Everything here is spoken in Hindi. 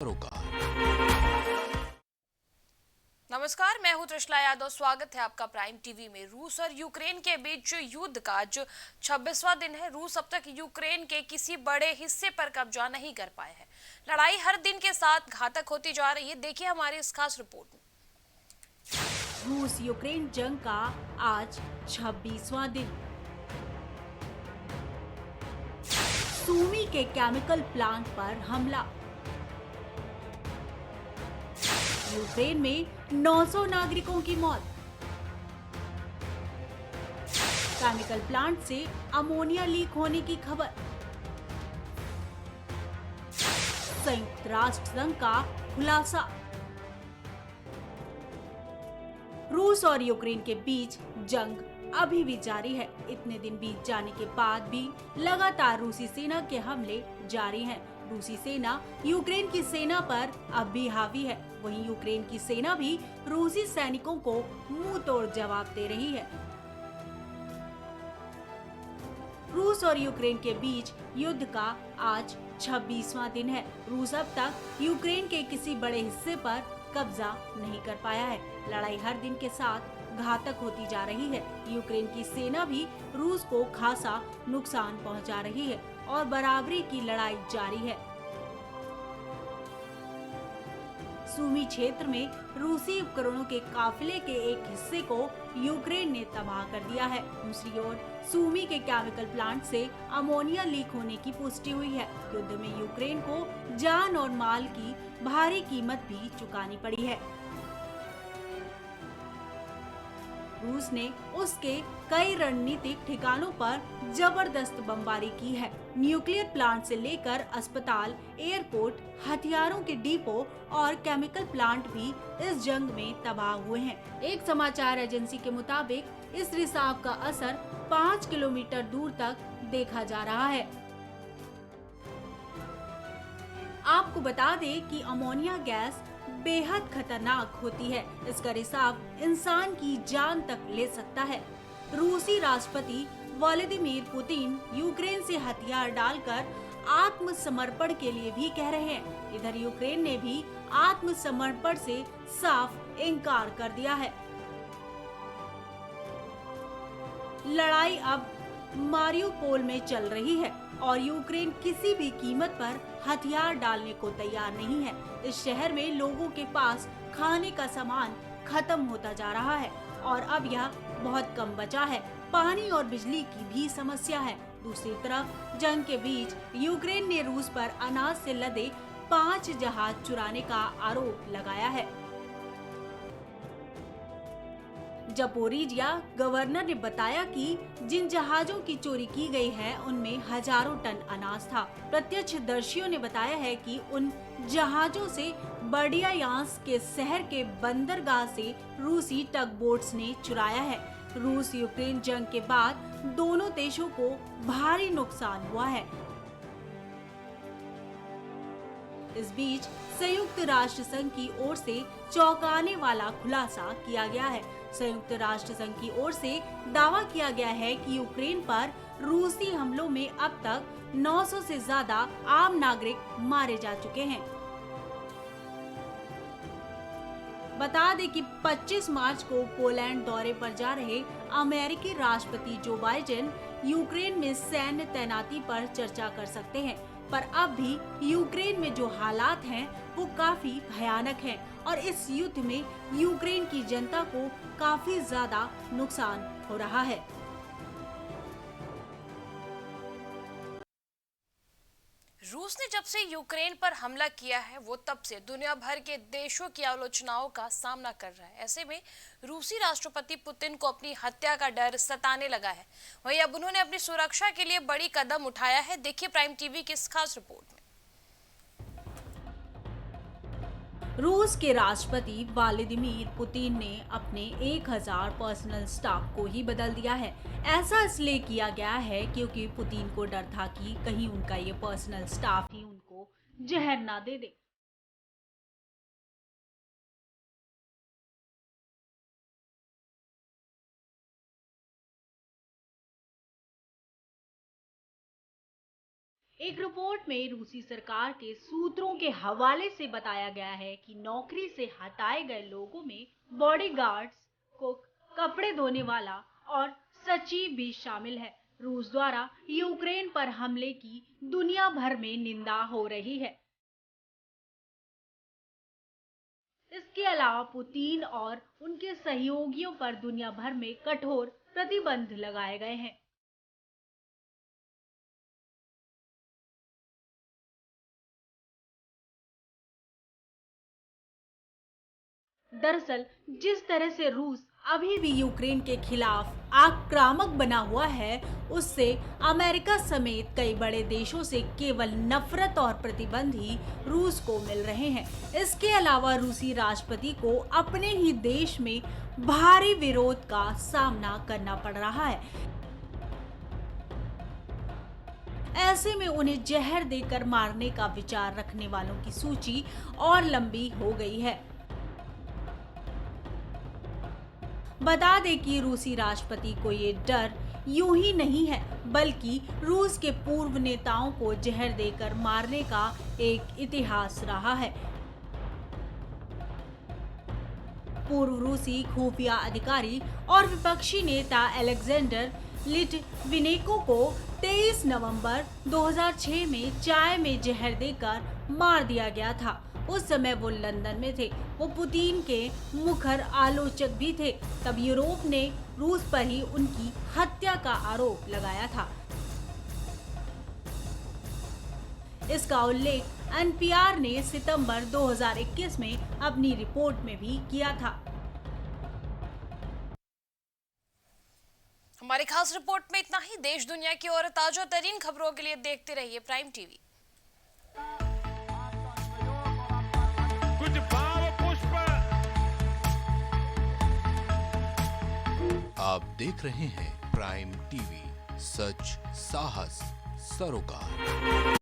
रोका। नमस्कार, मैं हूं त्रिशला यादव। स्वागत है आपका प्राइम टीवी में। रूस और यूक्रेन के बीच युद्ध का आज 26वां दिन है। रूस अब तक यूक्रेन के किसी बड़े हिस्से पर कब्जा नहीं कर पाया है। लड़ाई हर दिन के साथ घातक होती जा रही है। देखिए हमारी इस खास रिपोर्ट में। रूस यूक्रेन जंग का आज 26वां दिन। सूमी के केमिकल प्लांट पर हमला। यूक्रेन में 900 नागरिकों की मौत। केमिकल प्लांट से अमोनिया लीक होने की खबर। संयुक्त राष्ट्र संघ का खुलासा। रूस और यूक्रेन के बीच जंग अभी भी जारी है। इतने दिन बीत जाने के बाद भी लगातार रूसी सेना के हमले जारी हैं। रूसी सेना यूक्रेन की सेना पर अब भी हावी है। वहीं यूक्रेन की सेना भी रूसी सैनिकों को मुंह तोड़ जवाब दे रही है। रूस और यूक्रेन के बीच युद्ध का आज 26वां दिन है। रूस अब तक यूक्रेन के किसी बड़े हिस्से पर कब्जा नहीं कर पाया है। लड़ाई हर दिन के साथ घातक होती जा रही है। यूक्रेन की सेना भी रूस को खासा नुकसान पहुंचा रही है और बराबरी की लड़ाई जारी है। सूमी क्षेत्र में रूसी उपकरणों के काफिले के एक हिस्से को यूक्रेन ने तबाह कर दिया है। दूसरी ओर सूमी के केमिकल प्लांट से अमोनिया लीक होने की पुष्टि हुई है। युद्ध में यूक्रेन को जान और माल की भारी कीमत भी चुकानी पड़ी है। रूस ने उसके कई रणनीतिक ठिकानों पर जबरदस्त बमबारी की है। न्यूक्लियर प्लांट से लेकर अस्पताल, एयरपोर्ट, हथियारों के डिपो और केमिकल प्लांट भी इस जंग में तबाह हुए हैं। एक समाचार एजेंसी के मुताबिक इस रिसाव का असर 5 किलोमीटर दूर तक देखा जा रहा है। आपको बता दें कि अमोनिया गैस बेहद खतरनाक होती है। इसका रिसाव इंसान की जान तक ले सकता है। रूसी राष्ट्रपति व्लादिमीर पुतिन यूक्रेन से हथियार डालकर आत्मसमर्पण के लिए भी कह रहे हैं। इधर यूक्रेन ने भी आत्मसमर्पण से साफ इनकार कर दिया है। लड़ाई अब मारियोपोल में चल रही है और यूक्रेन किसी भी कीमत पर हथियार डालने को तैयार नहीं है। इस शहर में लोगों के पास खाने का सामान खत्म होता जा रहा है और अब यह बहुत कम बचा है। पानी और बिजली की भी समस्या है। दूसरी तरफ जंग के बीच यूक्रेन ने रूस पर अनाज से लदे 5 जहाज चुराने का आरोप लगाया है। जपोरिजिया गवर्नर ने बताया कि जिन जहाजों की चोरी की गई है उनमें हजारों टन अनाज था। प्रत्यक्षदर्शियों ने बताया है कि उन जहाजों से बर्डियायांस के शहर के बंदरगाह से रूसी टग बोट्स ने चुराया है। रूस यूक्रेन जंग के बाद दोनों देशों को भारी नुकसान हुआ है। इस बीच संयुक्त राष्ट्र संघ की ओर से चौंकाने वाला खुलासा किया गया है। संयुक्त राष्ट्र संघ की ओर से दावा किया गया है कि यूक्रेन पर रूसी हमलों में अब तक 900 से ज्यादा आम नागरिक मारे जा चुके हैं। बता दें कि 25 मार्च को पोलैंड दौरे पर जा रहे अमेरिकी राष्ट्रपति जो बाइडेन यूक्रेन में सैन्य तैनाती पर चर्चा कर सकते हैं। पर अब भी यूक्रेन में जो हालात हैं वो काफी भयानक हैं और इस युद्ध में यूक्रेन की जनता को काफी ज्यादा नुकसान हो रहा है। रूस ने जब से यूक्रेन पर हमला किया है वो तब से दुनिया भर के देशों की आलोचनाओं का सामना कर रहा है। ऐसे में रूसी राष्ट्रपति पुतिन को अपनी हत्या का डर सताने लगा है। वहीं अब उन्होंने अपनी सुरक्षा के लिए बड़ी कदम उठाया है। देखिए प्राइम टीवी की इस खास रिपोर्ट में। रूस के राष्ट्रपति व्लादिमीर पुतिन ने अपने 1000 पर्सनल स्टाफ को ही बदल दिया है। ऐसा इसलिए किया गया है क्योंकि पुतिन को डर था कि कहीं उनका ये पर्सनल स्टाफ ही उनको जहर ना दे दे। एक रिपोर्ट में रूसी सरकार के सूत्रों के हवाले से बताया गया है कि नौकरी से हटाए गए लोगों में बॉडीगार्ड्स, कुक, कपड़े धोने वाला और सचिव भी शामिल है। रूस द्वारा यूक्रेन पर हमले की दुनिया भर में निंदा हो रही है। इसके अलावा पुतिन और उनके सहयोगियों पर दुनिया भर में कठोर प्रतिबंध लगाए गए हैं। दरअसल जिस तरह से रूस अभी भी यूक्रेन के खिलाफ आक्रामक बना हुआ है, उससे अमेरिका समेत कई बड़े देशों से केवल नफरत और प्रतिबंध ही रूस को मिल रहे हैं। इसके अलावा रूसी राष्ट्रपति को अपने ही देश में भारी विरोध का सामना करना पड़ रहा है। ऐसे में उन्हें जहर देकर मारने का विचार रखने वालों की सूची और लंबी हो गई है। बता दें कि रूसी राष्ट्रपति को ये डर यूं ही नहीं है, बल्कि रूस के पूर्व नेताओं को जहर देकर मारने का एक इतिहास रहा है। पूर्व रूसी खुफिया अधिकारी और विपक्षी नेता अलेक्जेंडर लिटविनेको को 23 नवंबर 2006 में चाय में जहर देकर मार दिया गया था। उस समय वो लंदन में थे। वो पुतिन के मुखर आलोचक भी थे। तब यूरोप ने रूस पर ही उनकी हत्या का आरोप लगाया था। इसका उल्लेख एनपीआर ने सितंबर 2021 में अपनी रिपोर्ट में भी किया था। हमारी खास रिपोर्ट में इतना ही। देश दुनिया की और ताजा तरीन खबरों के लिए देखते रहिए प्राइम टीवी। कुछ भाव पुष्प। आप देख रहे हैं प्राइम टीवी, सच साहस सरोकार।